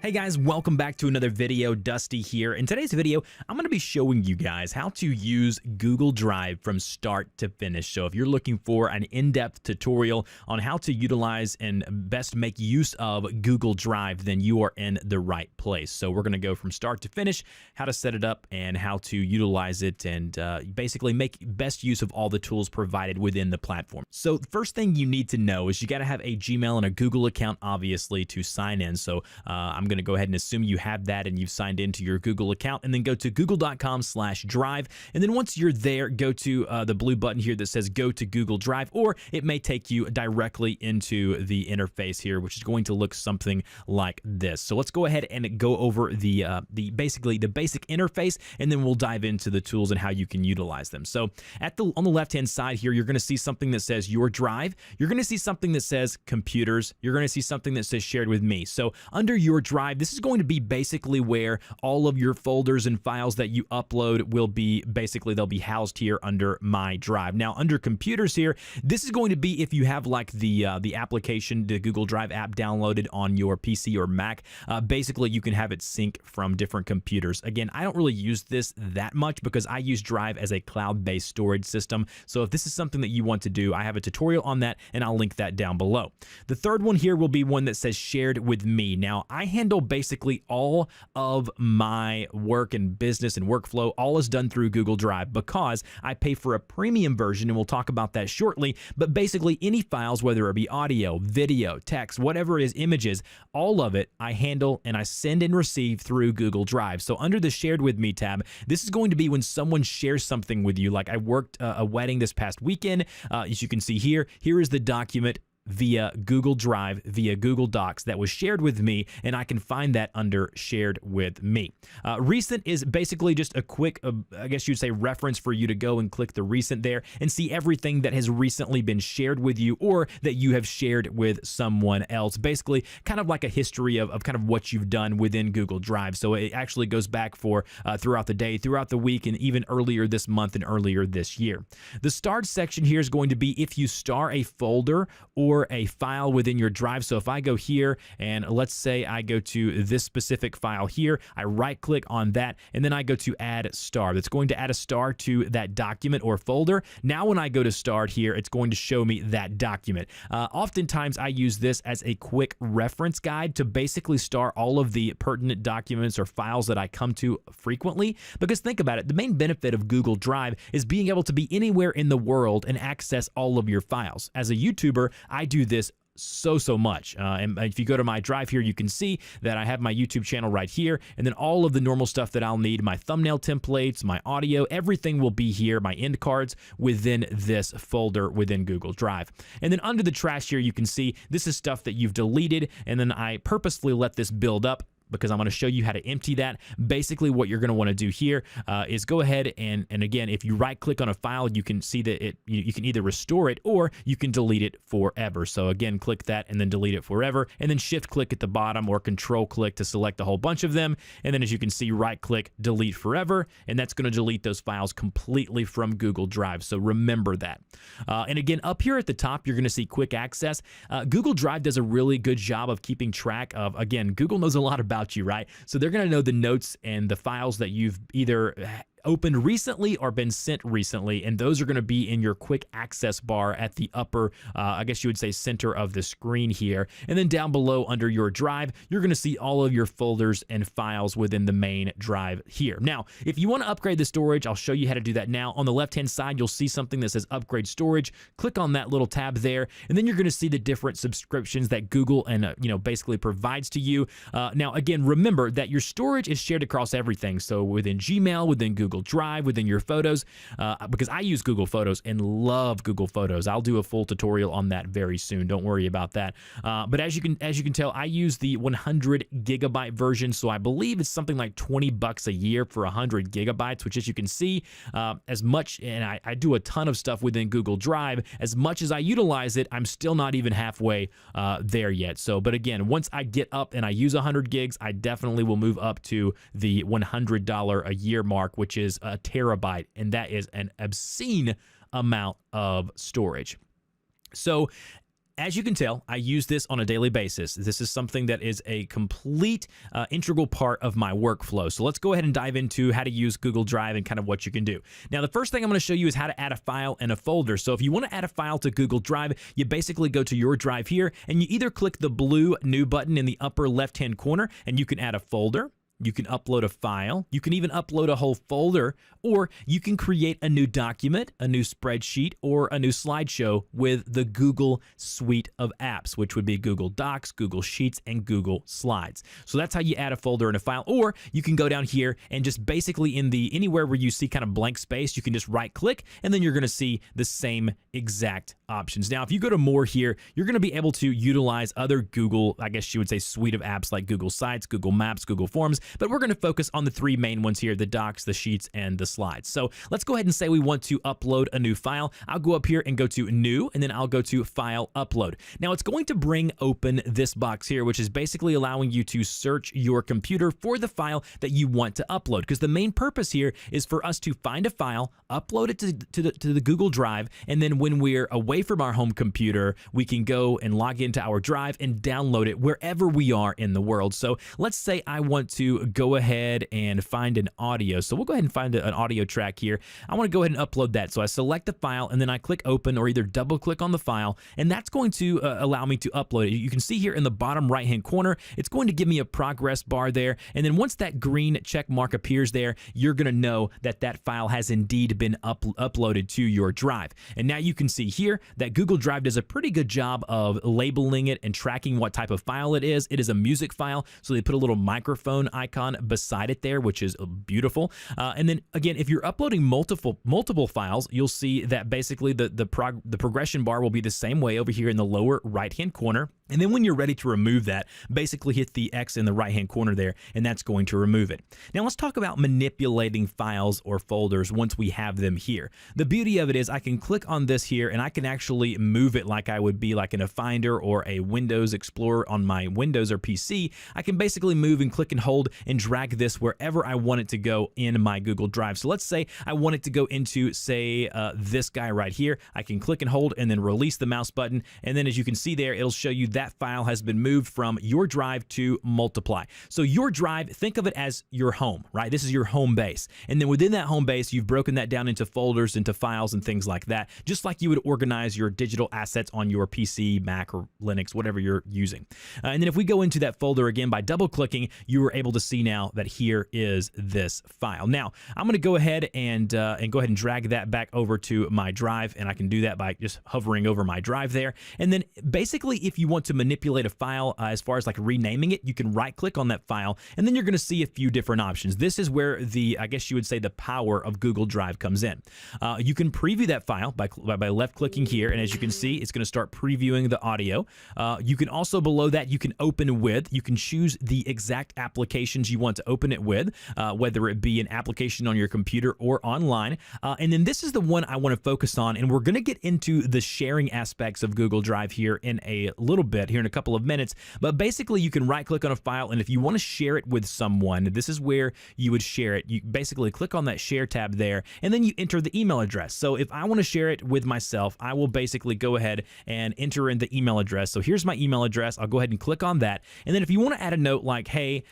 Hey guys, welcome back to another video. Dusty here. In today's video, I'm going to be showing you guys how to use Google Drive from start to finish. So if you're looking for an in-depth tutorial on how to utilize and best make use of Google Drive, then you are in the right place. So we're going to go from start to finish, how to set it up and how to utilize it, and basically make best use of all the tools provided within the platform. So the first thing you need to know is you got to have a Gmail and a Google account, obviously, to sign in. So I'm going to go ahead and assume you have that and you've signed into your Google account, and then go to google.com/drive. And then once you're there, go to the blue button here that says go to Google Drive, or it may take you directly into the interface here, which is going to look something like this. So let's go ahead and go over the basic interface, and then we'll dive into the tools and how you can utilize them. So on the left-hand side here, you're going to see something that says your drive. You're going to see something that says computers. You're going to see something that says shared with me. So under your drive, this is going to be basically where all of your folders and files that you upload will be, basically they'll be housed here under my drive. Now under computers here, this is going to be if you have like the application, the Google Drive app downloaded on your PC or Mac. Basically you can have it sync from different computers. Again, I don't really use this that much because I use Drive as a cloud-based storage system. So if this is something that you want to do, I have a tutorial on that and I'll link that down below. The third one here will be one that says shared with me. Now I handle basically all of my work and business and workflow, all is done through Google Drive because I pay for a premium version, and we'll talk about that shortly. But basically any files, whether it be audio, video, text, whatever it is, images, all of it I handle and I send and receive through Google Drive. So under the shared with me tab, this is going to be when someone shares something with you. Like I worked a wedding this past weekend. As you can see here is the document via Google Drive, via Google Docs that was shared with me, and I can find that under shared with me. Recent is basically just a quick, I guess you'd say, reference for you to go and click the recent there and see everything that has recently been shared with you or that you have shared with someone else. Basically kind of like a history of kind of what you've done within Google Drive. So it actually goes back for throughout the day, throughout the week, and even earlier this month and earlier this year. The starred section here is going to be if you star a folder or a file within your drive. So if I go here and let's say I go to this specific file here, I right click on that and then I go to add star. That's going to add a star to that document or folder. Now when I go to start here, it's going to show me that document. Oftentimes I use this as a quick reference guide to basically star all of the pertinent documents or files that I come to frequently, because think about it, the main benefit of Google Drive is being able to be anywhere in the world and access all of your files. As a YouTuber, I do this so much. And if you go to my drive here, you can see that I have my YouTube channel right here, and then all of the normal stuff that I'll need, my thumbnail templates, my audio, everything will be here, my end cards within this folder within Google Drive. And then under the trash here, you can see this is stuff that you've deleted, and then I purposefully let this build up because I'm going to show you how to empty that. Basically what you're going to want to do here is go ahead and again, if you right click on a file, you can see that you can either restore it or you can delete it forever. So again, click that and then delete it forever, and then shift click at the bottom or control click to select a whole bunch of them. And then as you can see, right click, delete forever, and that's going to delete those files completely from Google Drive. So remember that. And again, up here at the top, you're going to see quick access. Google Drive does a really good job of keeping track of, again, Google knows a lot about you, right? So they're going to know the notes and the files that you've either opened recently or been sent recently, and those are going to be in your quick access bar at the upper, I guess you would say, center of the screen here. And then down below under your drive, you're going to see all of your folders and files within the main drive here. Now, if you want to upgrade the storage, I'll show you how to do that now. On the left-hand side, you'll see something that says upgrade storage. Click on that little tab there, and then you're going to see the different subscriptions that Google and basically provides to you. Now, again, remember that your storage is shared across everything. So within Gmail, within Google Drive, within your photos, because I use Google Photos and love Google Photos. I'll do a full tutorial on that very soon. Don't worry about that. But as you can tell, I use the 100 gigabyte version, so I believe it's something like $20 a year for 100 gigabytes, which, as you can see, as much, and I do a ton of stuff within Google Drive. As much as I utilize it, I'm still not even halfway there yet. So, but again, once I get up and I use 100 gigs, I definitely will move up to the $100 a year mark, which is a terabyte, and that is an obscene amount of storage. So As you can tell, I use this on a daily basis. This is something that is a complete integral part of my workflow. So let's go ahead and dive into how to use Google Drive and kind of what you can do. Now, the first thing I'm going to show you is how to add a file and a folder. So if you want to add a file to Google Drive, you basically go to your drive here and you either click the blue new button in the upper left-hand corner and you can add a folder. You can upload a file. You can even upload a whole folder, or you can create a new document, a new spreadsheet, or a new slideshow with the Google suite of apps, which would be Google Docs, Google Sheets, and Google Slides. So that's how you add a folder and a file. Or you can go down here and just basically anywhere where you see kind of blank space, you can just right click and then you're going to see the same exact options. Now, if you go to more here, you're going to be able to utilize other Google, I guess you would say, suite of apps like Google Sites, Google Maps, Google Forms, but we're going to focus on the three main ones here, the Docs, the Sheets, and the Slides. So let's go ahead and say we want to upload a new file. I'll go up here and go to New, and then I'll go to File Upload. Now, it's going to bring open this box here, which is basically allowing you to search your computer for the file that you want to upload, because the main purpose here is for us to find a file, upload it to the Google Drive, and then when we're away from our home computer, we can go and log into our drive and download it wherever we are in the world. So let's say I want to go ahead and find an audio. So we'll go ahead and find an audio track here. I want to go ahead and upload that. So I select the file and then I click open or either double click on the file, and that's going to allow me to upload it. You can see here in the bottom right hand corner, it's going to give me a progress bar there. And then once that green check mark appears there, you're going to know that that file has indeed been uploaded to your drive. And now you can see here that Google Drive does a pretty good job of labeling it and tracking what type of file it is. It is a music file, so they put a little microphone icon beside it there, which is beautiful. And then again, if you're uploading multiple files, you'll see that basically the progression bar will be the same way over here in the lower right hand corner. And then when you're ready to remove that, basically hit the X in the right hand corner there, and that's going to remove it. Now let's talk about manipulating files or folders once we have them here. The beauty of it is I can click on this here and I can actually move it like I would be like in a Finder or a Windows Explorer on my Windows or PC. I can basically move and click and hold and drag this wherever I want it to go in my Google Drive. So let's say I want it to go into, say, this guy right here. I can click and hold and then release the mouse button. And then as you can see there, it'll show you that file has been moved from your drive to Multiply. So your drive, think of it as your home, right? This is your home base. And then within that home base, you've broken that down into folders, into files and things like that, just like you would organize your digital assets on your PC, Mac, or Linux, whatever you're using. And then if we go into that folder again by double clicking, you are able to see now that here is this file. Now, I'm going to go ahead and drag that back over to my drive, and I can do that by just hovering over my drive there. And then basically, if you want to manipulate a file as far as like renaming it, you can right click on that file, and then you're going to see a few different options. This is where I guess you would say the power of Google Drive comes in. You can preview that file by left clicking here, and as you can see, it's going to start previewing the audio. You can also, below that, you can open with. You can choose the exact applications you want to open it with, whether it be an application on your computer or online. And then this is the one I want to focus on, and we're going to get into the sharing aspects of Google Drive here in a little bit, here in a couple of minutes. But basically, you can right click on a file, and if you want to share it with someone, this is where you would share it. You basically click on that share tab there, and then you enter the email address. So if I want to share it with myself, I will basically go ahead and enter in the email address. So here's my email address. I'll go ahead and click on that. And then if you want to add a note like, hey,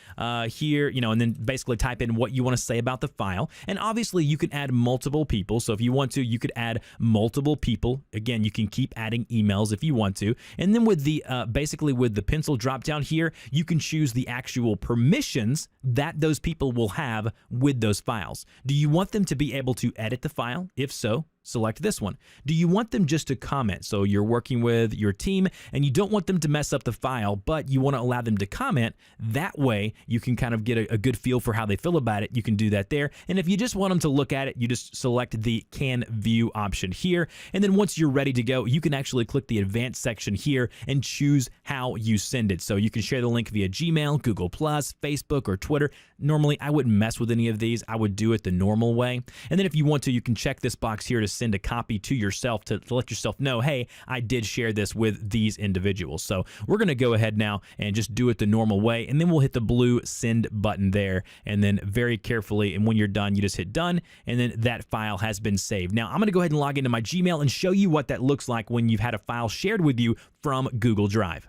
here, and then basically type in what you want to say about the file. And obviously you can add multiple people. So if you want to, you could add multiple people. Again, you can keep adding emails if you want to. And then with the basically with the pencil drop down here, you can choose the actual permissions that those people will have with those files. Do you want them to be able to edit the file? If so, select this one. Do you want them just to comment? So you're working with your team and you don't want them to mess up the file, but you want to allow them to comment. That way you can kind of get a good feel for how they feel about it. You can do that there. And if you just want them to look at it, you just select the can view option here. And then once you're ready to go, you can actually click the advanced section here and choose how you send it. So you can share the link via Gmail, Google+, Facebook, or Twitter. Normally, I wouldn't mess with any of these. I would do it the normal way. And then if you want to, you can check this box here to is send a copy to yourself to let yourself know, hey, I did share this with these individuals. So we're going to go ahead now and just do it the normal way, and then we'll hit the blue send button there, and then very carefully, and when you're done, you just hit done, and then that file has been saved. Now I'm going to go ahead and log into my Gmail and show you what that looks like when you've had a file shared with you from Google Drive.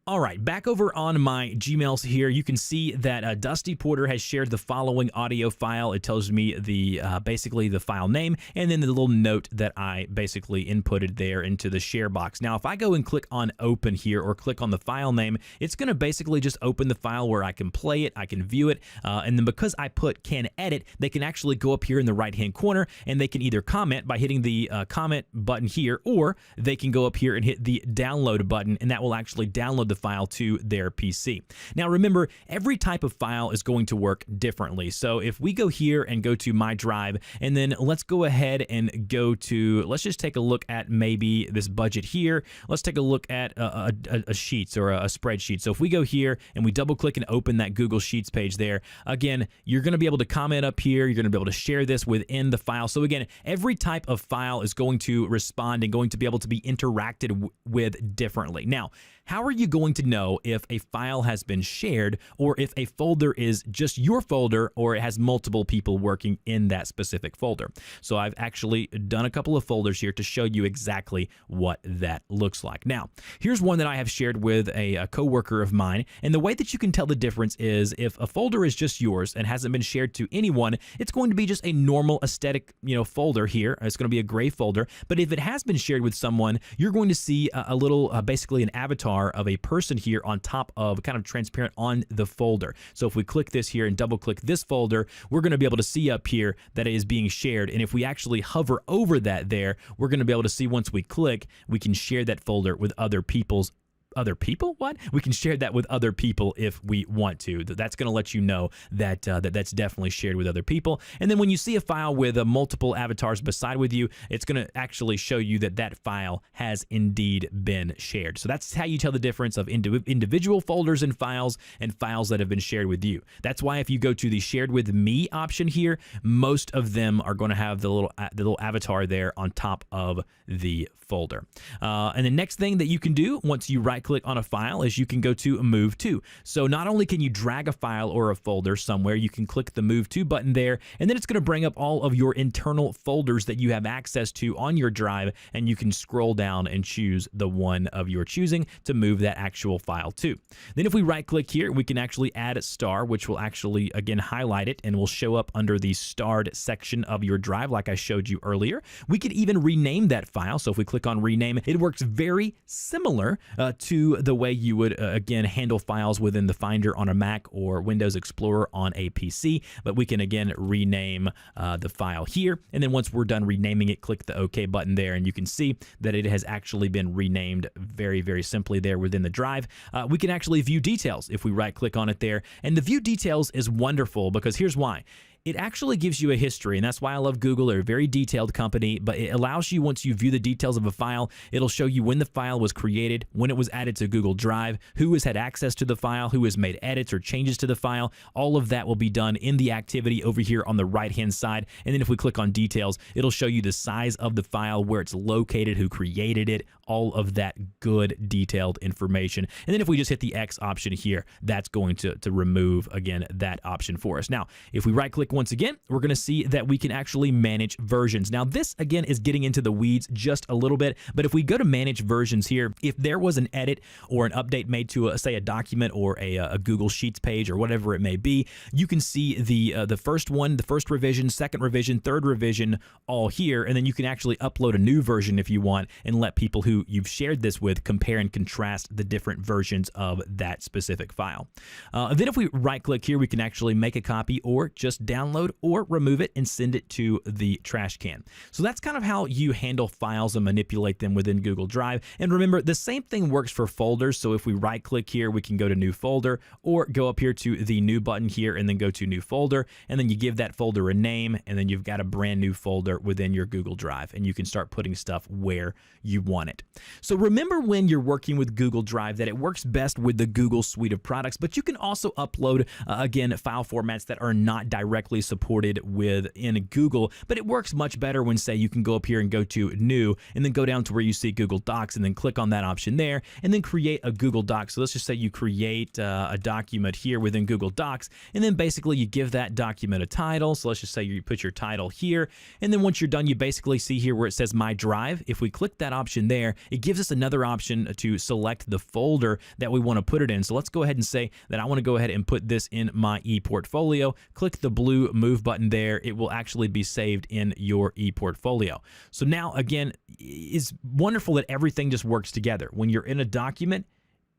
All right, back over on my Gmails here, you can see that Dusty Porter has shared the following audio file. It tells me the basically the file name, and then the little note that I basically inputted there into the share box. Now, if I go and click on open here or click on the file name, it's going to basically just open the file where I can play it, I can view it, and then because I put can edit, they can actually go up here in the right-hand corner, and they can either comment by hitting the comment button here, or they can go up here and hit the download button, and that will actually download the file to their PC. Now remember, every type of file is going to work differently. So if we go here and go to my drive, and then let's go ahead and go to, let's just take a look at maybe this budget here. Let's take a look at a Sheets or a spreadsheet. So if we go here and we double click and open that Google Sheets page there, again, you're going to be able to comment up here. You're going to be able to share this within the file. So again, every type of file is going to respond and going to be able to be interacted with differently. Now, how are you going to know if a file has been shared or if a folder is just your folder or it has multiple people working in that specific folder? So I've actually done a couple of folders here to show you exactly what that looks like. Now, here's one that I have shared with a coworker of mine, and the way that you can tell the difference is if a folder is just yours and hasn't been shared to anyone, it's going to be just a normal aesthetic, folder here. It's going to be a gray folder, but if it has been shared with someone, you're going to see a little, basically an avatar of a person here on top of kind of transparent on the folder. So if we click this here and double click this folder, we're going to be able to see up here that it is being shared. And if we actually hover over that there, we're going to be able to see once we click, we can share that folder with other people's what? We can share that with other people if we want to. That's going to let you know that that's definitely shared with other people. And then when you see a file with multiple avatars beside with you, it's going to actually show you that that file has indeed been shared. So that's how you tell the difference of individual folders and files that have been shared with you. That's why if you go to the shared with me option here, most of them are going to have the little avatar there on top of the folder. And the next thing that you can do once you right-click on a file is you can go to Move To. So not only can you drag a file or a folder somewhere, you can click the Move To button there, and then it's going to bring up all of your internal folders that you have access to on your drive, and you can scroll down and choose the one of your choosing to move that actual file to. Then if we right-click here, we can actually add a star, which will actually, again, highlight it and will show up under the starred section of your drive like I showed you earlier. We could even rename that file. So if we click on rename, it works very similar to the way you would, again, handle files within the Finder on a Mac or Windows Explorer on a PC. But we can, again, rename the file here. And then once we're done renaming it, click the OK button there, and you can see that it has actually been renamed very, very simply there within the drive. We can actually view details if we right-click on it there. And the view details is wonderful because here's why. It actually gives you a history, and that's why I love Google. They're a very detailed company, but it allows you, once you view the details of a file, it'll show you when the file was created, when it was added to Google Drive, who has had access to the file, who has made edits or changes to the file. All of that will be done in the activity over here on the right-hand side. And then if we click on details, it'll show you the size of the file, where it's located, who created it, all of that good detailed information. And then if we just hit the X option here, that's going to remove, again, that option for us. Now, if we right-click once again, we're going to see that we can actually manage versions. Now, this, again, is getting into the weeds just a little bit, but if we go to manage versions here, if there was an edit or an update made to, say, a document or a Google Sheets page or whatever it may be, you can see the first one, the first revision, second revision, third revision, all here, and then you can actually upload a new version if you want and let people who you've shared this with compare and contrast the different versions of that specific file. Then if we right-click here, we can actually make a copy or just download or remove it and send it to the trash can. So that's kind of how you handle files and manipulate them within Google Drive. And remember, the same thing works for folders. So if we right-click here, we can go to New Folder or go up here to the New button here and then go to New Folder, and then you give that folder a name, and then you've got a brand new folder within your Google Drive, and you can start putting stuff where you want it. So remember, when you're working with Google Drive, that it works best with the Google suite of products, but you can also upload, again, file formats that are not directly directly supported within Google, but it works much better when, say, you can go up here and go to New, and then go down to where you see Google Docs, and then click on that option there, and then create a Google Doc. So let's just say you create a document here within Google Docs, and then basically you give that document a title. So let's just say you put your title here, and then once you're done, you basically see here where it says My Drive. If we click that option there, it gives us another option to select the folder that we want to put it in. So let's go ahead and say that I want to go ahead and put this in my ePortfolio. Click the blue move button there. It will actually be saved in your ePortfolio. So now, again, it's wonderful that everything just works together. When you're in a document,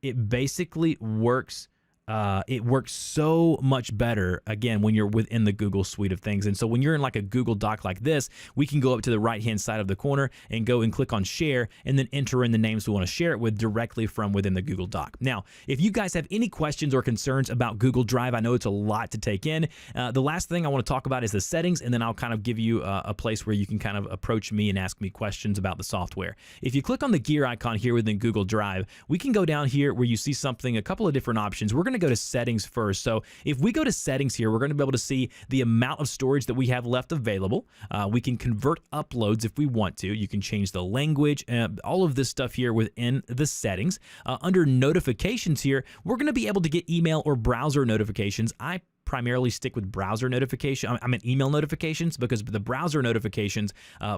it basically works. It works so much better, again, when you're within the Google suite of things. And so when you're in like a Google Doc like this, we can go up to the right-hand side of the corner and go and click on Share, and then enter in the names we want to share it with directly from within the Google Doc. Now, if you guys have any questions or concerns about Google Drive, I know it's a lot to take in. The last thing I want to talk about is the settings, and then I'll kind of give you a place where you can kind of approach me and ask me questions about the software. If you click on the gear icon here within Google Drive, we can go down here where you see something, a couple of different options. We're going to go to settings first. So if we go to settings here, we're going to be able to see the amount of storage that we have left available. We can convert uploads if we want to. You can change the language, all of this stuff here within the settings. Under notifications here, we're going to be able to get email or browser notifications. I primarily stick with browser notification. I mean email notifications, because the browser notifications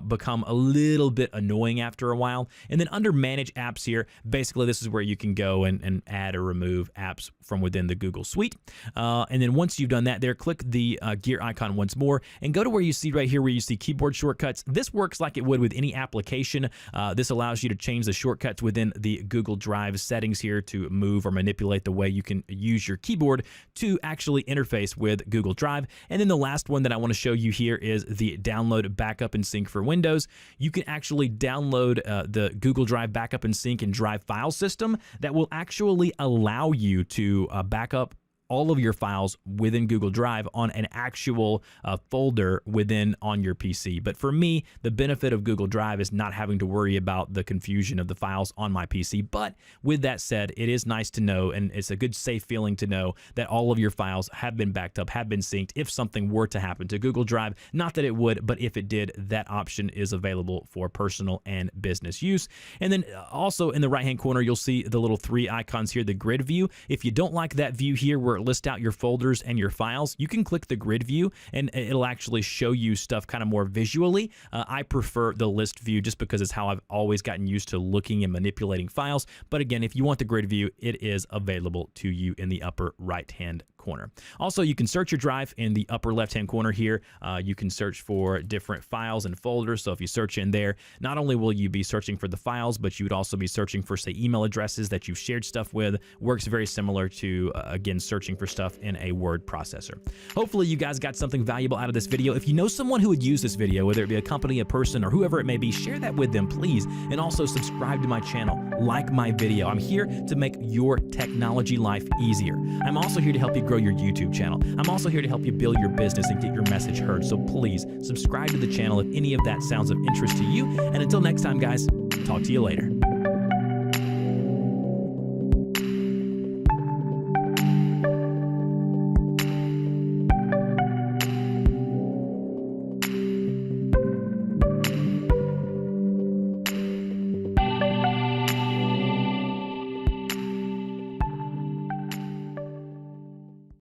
become a little bit annoying after a while. And then under manage apps here, basically this is where you can go and add or remove apps from within the Google suite. And then once you've done that there, click the gear icon once more and go to where you see right here where you see keyboard shortcuts. This works like it would with any application. This allows you to change the shortcuts within the Google Drive settings here to move or manipulate the way you can use your keyboard to actually interface with Google Drive. And then the last one that I want to show you here is the download, backup, and sync for Windows. You can actually download the Google Drive backup and sync and Drive file system that will actually allow you to back up all of your files within Google Drive on an actual folder on your PC. But for me, the benefit of Google Drive is not having to worry about the confusion of the files on my PC. But with that said, it is nice to know, and it's a good safe feeling to know that all of your files have been backed up, have been synced if something were to happen to Google Drive. Not that it would, but if it did, that option is available for personal and business use. And then also in the right-hand corner, you'll see the little three icons here, the grid view. If you don't like that view here where it lists out your folders and your files, you can click the grid view and it'll actually show you stuff kind of more visually. I prefer the list view just because it's how I've always gotten used to looking and manipulating files. But again, if you want the grid view, it is available to you in the upper right-hand corner. Also, you can search your drive in the upper left-hand corner here. You can search for different files and folders. So if you search in there, not only will you be searching for the files, but you would also be searching for, say, email addresses that you've shared stuff with. Works very similar to, again, searching for stuff in a word processor. Hopefully you guys got something valuable out of this video. If you know someone who would use this video, whether it be a company, a person, or whoever it may be, share that with them, please. And also subscribe to my channel, like my video. I'm here to make your technology life easier. I'm also here to help you grow your YouTube channel. I'm also here to help you build your business and get your message heard. So please subscribe to the channel if any of that sounds of interest to you. And until next time, guys, talk to you later.